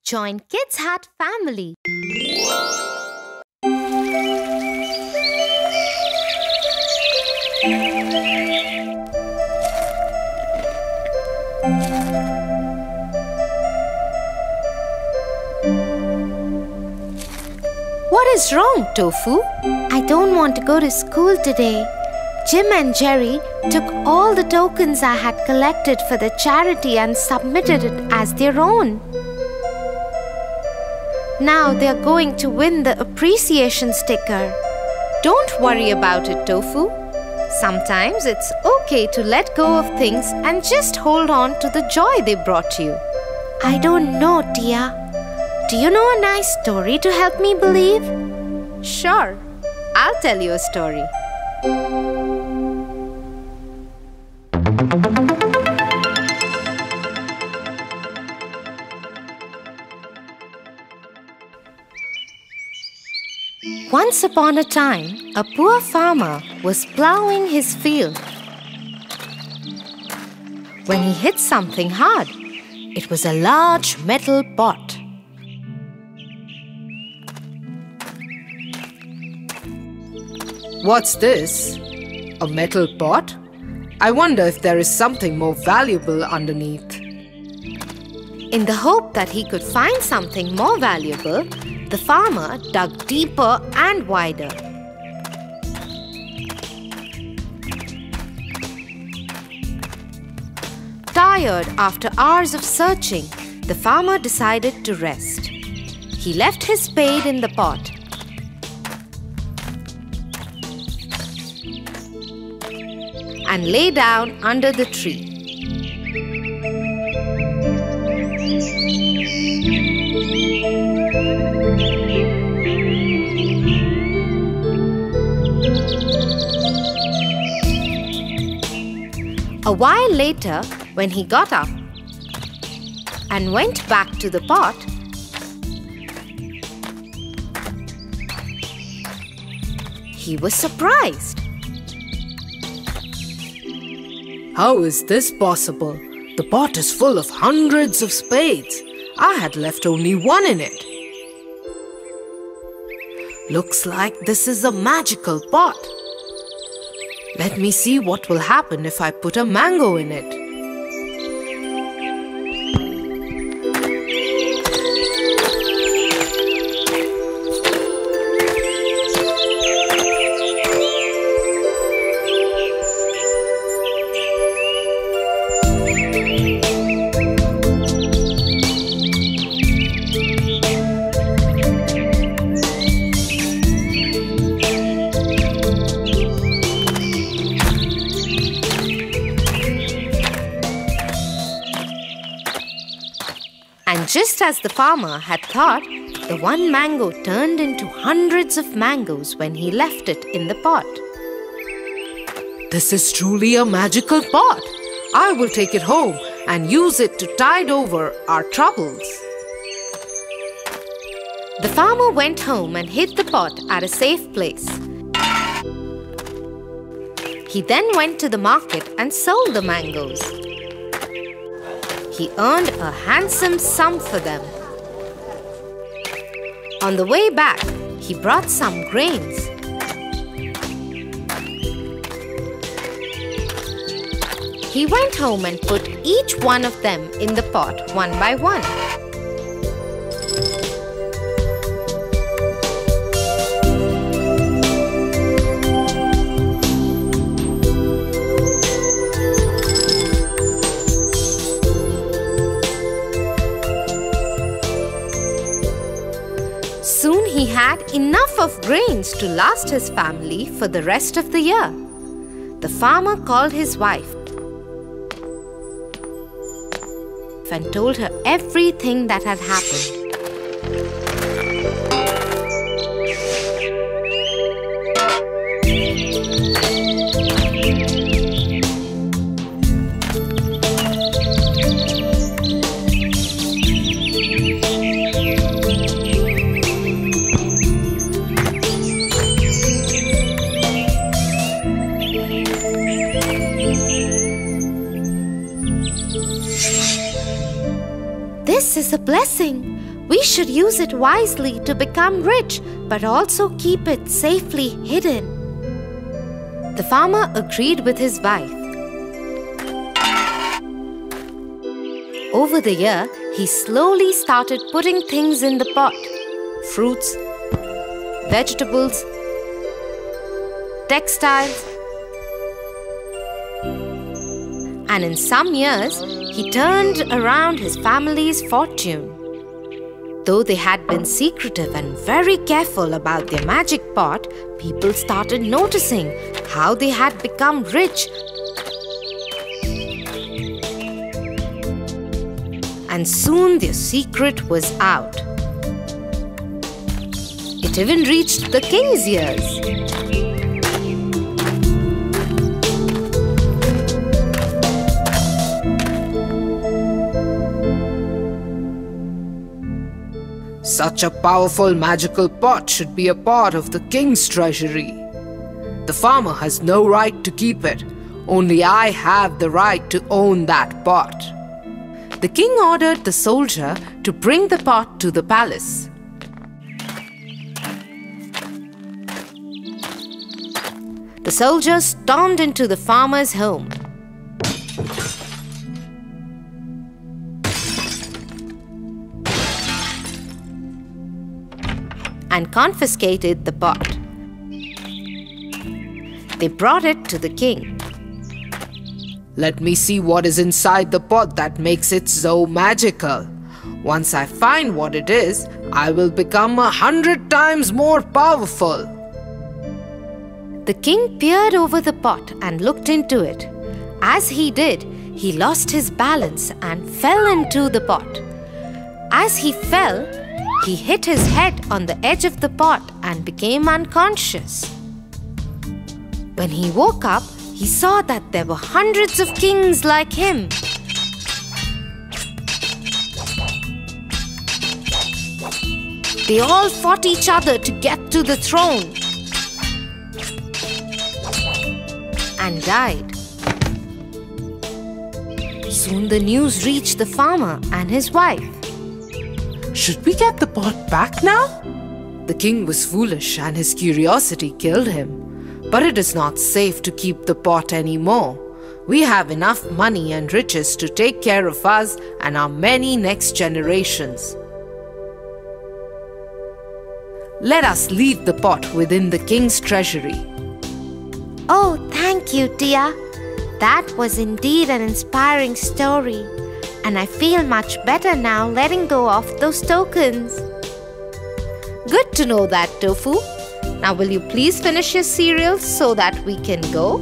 Join Kids Hat family. What is wrong, Tofu? I don't want to go to school today. Jim and Jerry took all the tokens I had collected for the charity and submitted it as their own. Now they are going to win the appreciation sticker. Don't worry about it, Tofu. Sometimes it's okay to let go of things and just hold on to the joy they brought you. I don't know, Tia. Do you know a nice story to help me believe? Sure, I'll tell you a story. Once upon a time, a poor farmer was plowing his field. When he hit something hard, it was a large metal pot. What's this? A metal pot? I wonder if there is something more valuable underneath. In the hope that he could find something more valuable, the farmer dug deeper and wider. Tired after hours of searching, the farmer decided to rest. He left his spade in the pot. And lay down under the tree. A while later, when he got up and went back to the pot, he was surprised. How is this possible? The pot is full of hundreds of spades. I had left only one in it. Looks like this is a magical pot. Let me see what will happen if I put a mango in it. And just as the farmer had thought, the one mango turned into hundreds of mangoes when he left it in the pot. This is truly a magical pot. I will take it home and use it to tide over our troubles. The farmer went home and hid the pot at a safe place. He then went to the market and sold the mangoes. He earned a handsome sum for them. On the way back, he brought some grains. He went home and put each one of them in the pot one by one. Soon he had enough of grains to last his family for the rest of the year. The farmer called his wife and told her everything that had happened. This is a blessing. We should use it wisely to become rich, but also keep it safely hidden. The farmer agreed with his wife. Over the year, he slowly started putting things in the pot. Fruits, vegetables, textiles. And in some years, he turned around his family's fortune. Though they had been secretive and very careful about their magic pot, people started noticing how they had become rich. And soon their secret was out. It even reached the king's ears. Such a powerful magical pot should be a part of the king's treasury. The farmer has no right to keep it. Only I have the right to own that pot. The king ordered the soldier to bring the pot to the palace. The soldier stormed into the farmer's home. And confiscated the pot. They brought it to the king. Let me see what is inside the pot that makes it so magical. Once I find what it is, I will become 100 times more powerful. The king peered over the pot and looked into it. As he did, he lost his balance and fell into the pot. As he fell, he hit his head on the edge of the pot and became unconscious. When he woke up, he saw that there were hundreds of kings like him. They all fought each other to get to the throne and died. Soon the news reached the farmer and his wife. Should we get the pot back now? The king was foolish and his curiosity killed him. But it is not safe to keep the pot anymore. We have enough money and riches to take care of us and our many next generations. Let us leave the pot within the king's treasury. Oh, thank you, Tia. That was indeed an inspiring story. And I feel much better now letting go of those tokens. Good to know that, Tofu. Now will you please finish your cereal so that we can go?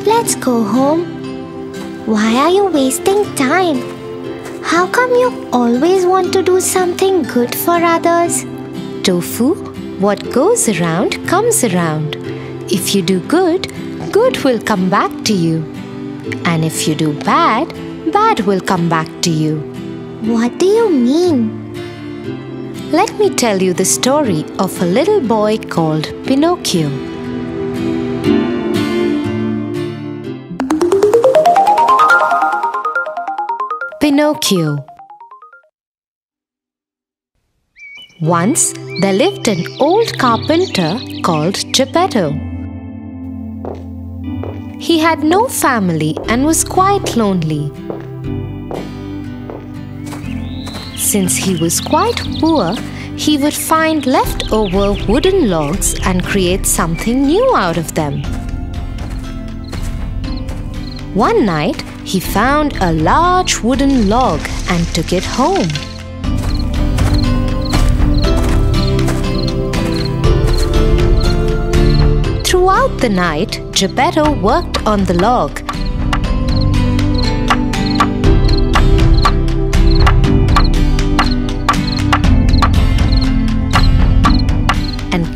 Let's go home. Why are you wasting time? How come you always want to do something good for others? Tofu, what goes around comes around. If you do good, good will come back to you. And if you do bad, bad will come back to you. What do you mean? Let me tell you the story of a little boy called Pinocchio. Pinocchio. Once there lived an old carpenter called Geppetto. He had no family and was quite lonely. Since he was quite poor, he would find leftover wooden logs and create something new out of them. One night, he found a large wooden log and took it home. Throughout the night, Geppetto worked on the log.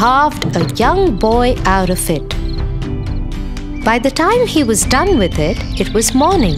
carved a young boy out of it. By the time he was done with it, it was morning.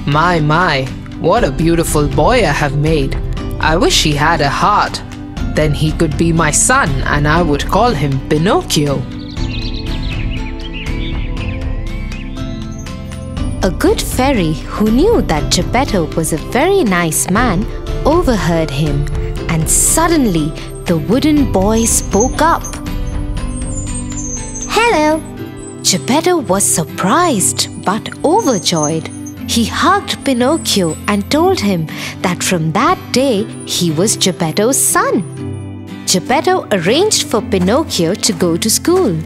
My, what a beautiful boy I have made. I wish he had a heart. Then he could be my son and I would call him Pinocchio. A good fairy who knew that Geppetto was a very nice man overheard him, and suddenly the wooden boy spoke up. Hello. Geppetto was surprised but overjoyed. He hugged Pinocchio and told him that from that day he was Geppetto's son. Geppetto arranged for Pinocchio to go to school.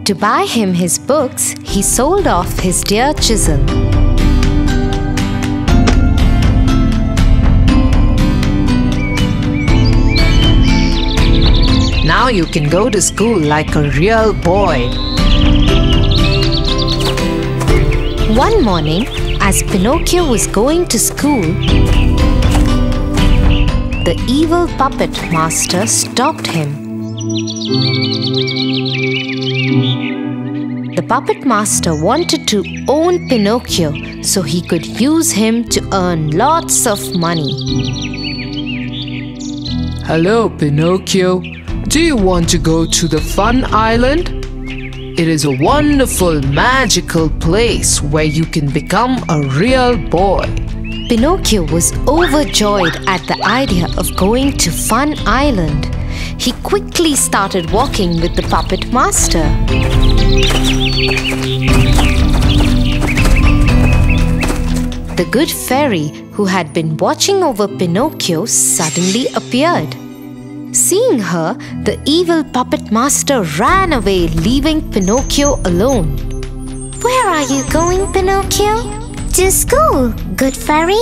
To buy him his books, he sold off his dear chisel. Now you can go to school like a real boy. One morning, as Pinocchio was going to school, the evil puppet master stopped him. The puppet master wanted to own Pinocchio so he could use him to earn lots of money. Hello, Pinocchio. Do you want to go to the Fun Island? It is a wonderful, magical place where you can become a real boy. Pinocchio was overjoyed at the idea of going to Fun Island. He quickly started walking with the puppet master. The good fairy who had been watching over Pinocchio suddenly appeared. Seeing her, the evil puppet master ran away, leaving Pinocchio alone. Where are you going, Pinocchio? To school, good fairy.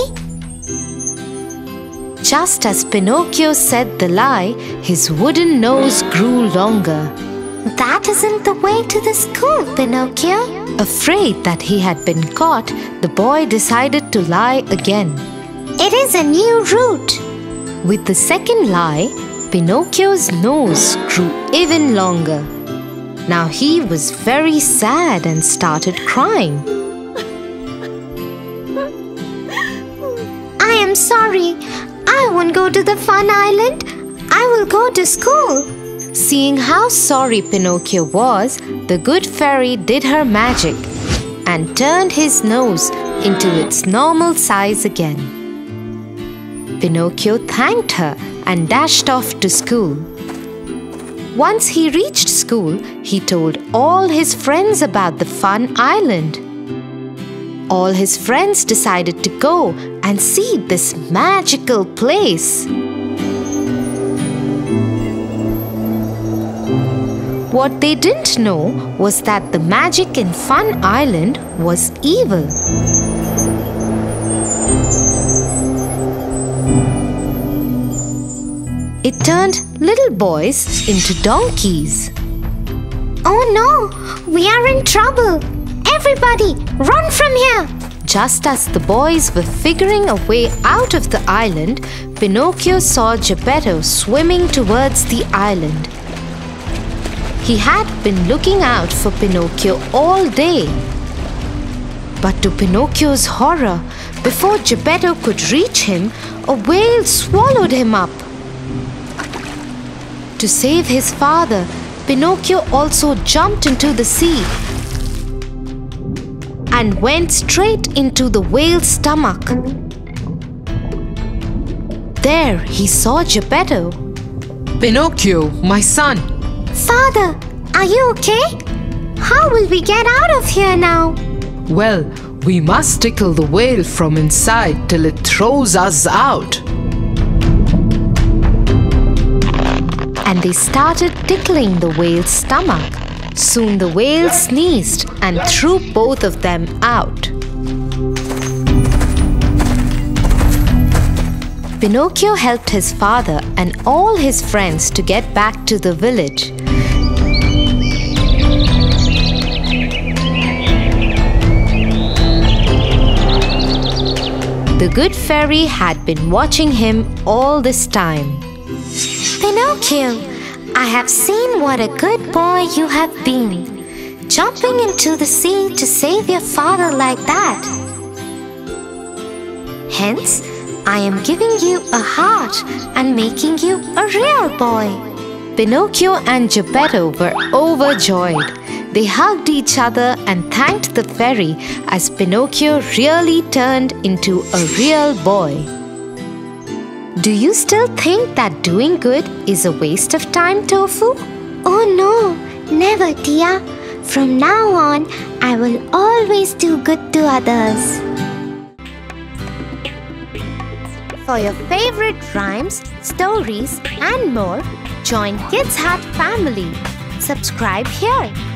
Just as Pinocchio said the lie, his wooden nose grew longer. That isn't the way to the school, Pinocchio. Afraid that he had been caught, the boy decided to lie again. It is a new route. With the second lie, Pinocchio's nose grew even longer. Now he was very sad and started crying. I am sorry. I won't go to the Fun Island. I will go to school. Seeing how sorry Pinocchio was, the good fairy did her magic and turned his nose into its normal size again. Pinocchio thanked her and dashed off to school. Once he reached school, he told all his friends about the Fun Island. All his friends decided to go and see this magical place. What they didn't know was that the magic in Fun Island was evil. It turned little boys into donkeys. Oh no, we are in trouble. Everybody, run from here. Just as the boys were figuring a way out of the island, Pinocchio saw Geppetto swimming towards the island. He had been looking out for Pinocchio all day. But to Pinocchio's horror, before Geppetto could reach him, a whale swallowed him up. To save his father, Pinocchio also jumped into the sea and went straight into the whale's stomach. There he saw Geppetto. Pinocchio, my son. Father, are you okay? How will we get out of here now? Well, we must tickle the whale from inside till it throws us out. And they started tickling the whale's stomach. Soon the whale sneezed and threw both of them out. Pinocchio helped his father and all his friends to get back to the village. The good fairy had been watching him all this time. Pinocchio, I have seen what a good boy you have been, jumping into the sea to save your father like that. Hence, I am giving you a heart and making you a real boy. Pinocchio and Geppetto were overjoyed. They hugged each other and thanked the fairy as Pinocchio really turned into a real boy. Do you still think that doing good is a waste of time, Tofu? Oh no, never, Tia. From now on, I will always do good to others. For your favorite rhymes, stories and more, join Kids Hut family. Subscribe here.